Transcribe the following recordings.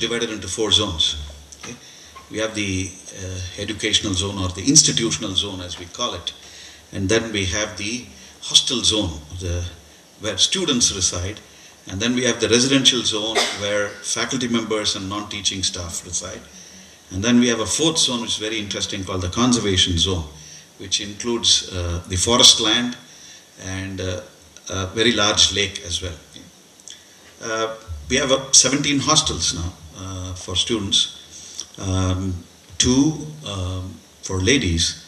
divided into 4 zones. Okay? We have the educational zone, or the institutional zone as we call it. And then we have the hostel zone, where students reside. And then we have the residential zone where faculty members and non-teaching staff reside. And then we have a 4th zone which is very interesting called the conservation zone, which includes the forest land and a very large lake as well. We have 17 hostels now for students, 2 for ladies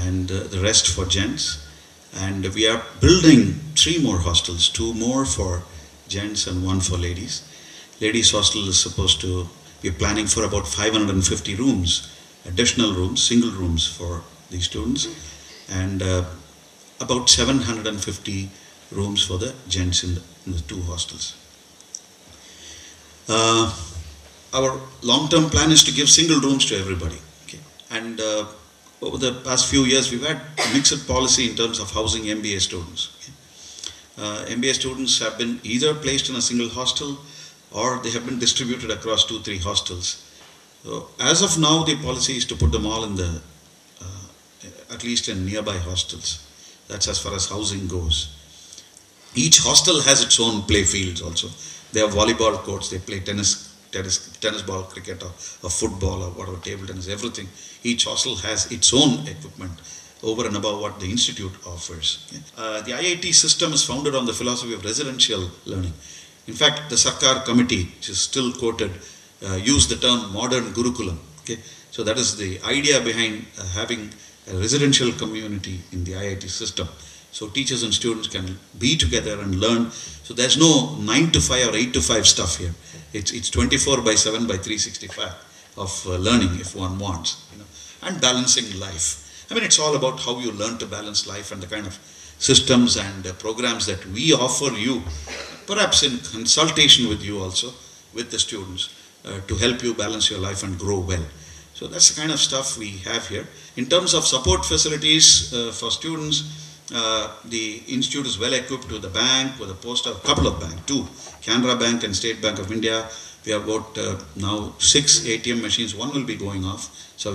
and the rest for gents. And we are building 3 more hostels, 2 more for gents and 1 for ladies. Ladies hostel is supposed to be planning for about 550 rooms, additional rooms, single rooms for the students, and about 750 rooms for the gents in the 2 hostels. Our long-term plan is to give single rooms to everybody. Okay? And over the past few years, we've had a mixed policy in terms of housing MBA students. Okay? MBA students have been either placed in a single hostel or they have been distributed across 2-3 hostels. So as of now, the policy is to put them all in the, at least in nearby hostels. That's as far as housing goes. Each hostel has its own play fields also. They have volleyball courts, they play tennis ball, cricket, or football, or whatever, table tennis, everything. Each hostel has its own equipment over and above what the institute offers. The IIT system is founded on the philosophy of residential learning. In fact, the Sarkar committee, which is still quoted, used the term modern Gurukulam. Okay? So that is the idea behind having a residential community in the IIT system. So teachers and students can be together and learn. So there's no 9 to 5 or 8 to 5 stuff here. It's 24/7 by 365 of learning if one wants, and balancing life. I mean, it's all about how you learn to balance life and the kind of systems and programs that we offer you, perhaps in consultation with you also, with the students, to help you balance your life and grow well. So that's the kind of stuff we have here. In terms of support facilities for students, the institute is well equipped with a bank, with a post of a couple of banks, 2, Canara Bank and State Bank of India. We have got now 6 ATM machines. 1 will be going off. So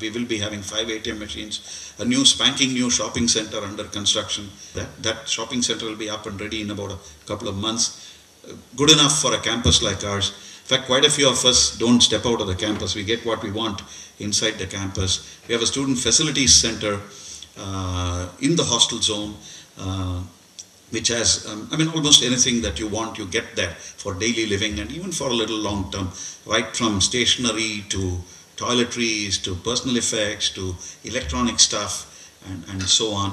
we will be having 5 ATM machines. A new spanking new shopping center under construction. That shopping center will be up and ready in about a couple of months. Good enough for a campus like ours. In fact, quite a few of us don't step out of the campus. We get what we want inside the campus. We have a student facilities center in the hostel zone, which has, almost anything that you want, you get there for daily living and even for a little long term, right from stationery to toiletries to personal effects to electronic stuff and so on.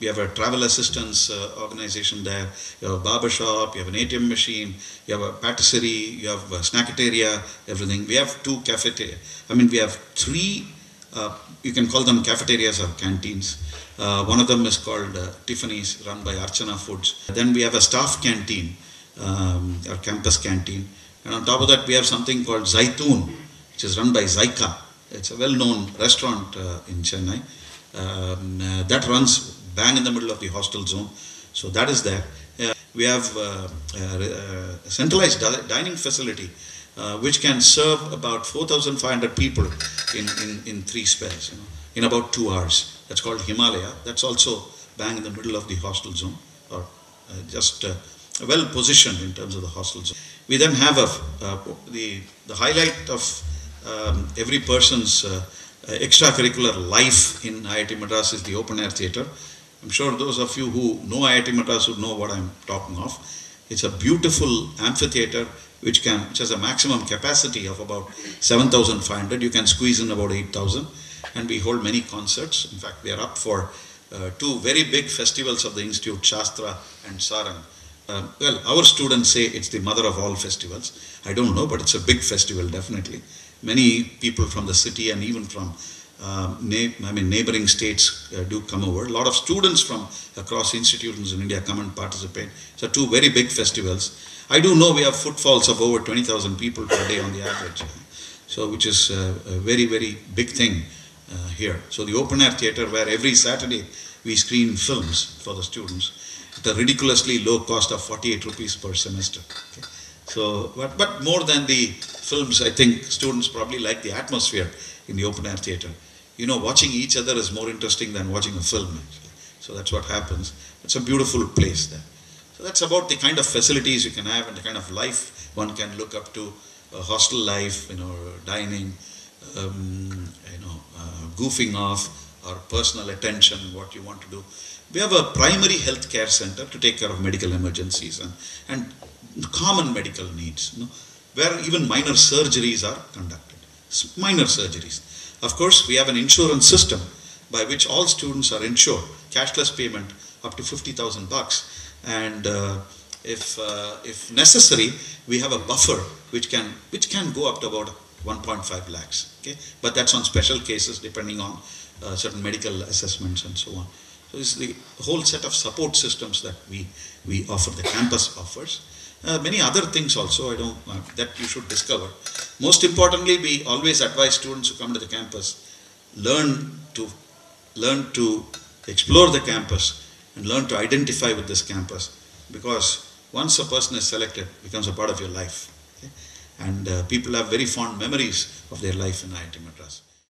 We have a travel assistance organization there. You have a barber shop, you have an ATM machine, you have a patisserie, you have a snacketteria, everything. We have 2 cafeterias. We have 3, you can call them cafeterias or canteens. One of them is called Tiffany's, run by Archana Foods. Then we have a staff canteen, our campus canteen. And on top of that, we have something called Zaitoon, which is run by Zaika. It's a well-known restaurant in Chennai. That runs bang in the middle of the hostel zone. So that is there. We have a centralized dining facility which can serve about 4,500 people in 3 spells, in about 2 hours. That's called Himalaya. That's also bang in the middle of the hostel zone, or just well positioned in terms of the hostel zone. We then have the highlight of every person's extracurricular life in IIT Madras is the open air theatre. I'm sure those of you who know IIT Madras would know what I'm talking of. It's a beautiful amphitheatre which has a maximum capacity of about 7,500. You can squeeze in about 8,000, and we hold many concerts. In fact, we are up for 2 very big festivals of the Institute, Shastra and Sarang. Our students say it's the mother of all festivals. I don't know, but it's a big festival, definitely. Many people from the city and even from neighboring states do come over. A lot of students from across institutions in India come and participate. So 2 very big festivals. I do know we have footfalls of over 20,000 people per day on the average. So which is a very, very big thing here. So the open air theatre, where every Saturday we screen films for the students at a ridiculously low cost of 48 rupees per semester. Okay. So, but more than the films, I think students probably like the atmosphere in the open air theatre. You know, watching each other is more interesting than watching a film, actually. So that's what happens. It's a beautiful place there. So that's about the kind of facilities you can have and the kind of life one can look up to. Hostel life, dining, goofing off, or personal attention, what you want to do. We have a primary health care center to take care of medical emergencies and common medical needs, where even minor surgeries are conducted. Minor surgeries. Of course, we have an insurance system by which all students are insured, cashless payment up to $50,000, and if necessary, we have a buffer which can go up to about 1.5 lakhs. Okay, but that's on special cases depending on certain medical assessments and so on. So it's the whole set of support systems that we offer. The campus offers many other things also. That you should discover. Most importantly, we always advise students who come to the campus learn to explore the campus and learn to identify with this campus, because once a person is selected, it becomes a part of your life. Okay? And people have very fond memories of their life in IIT Madras.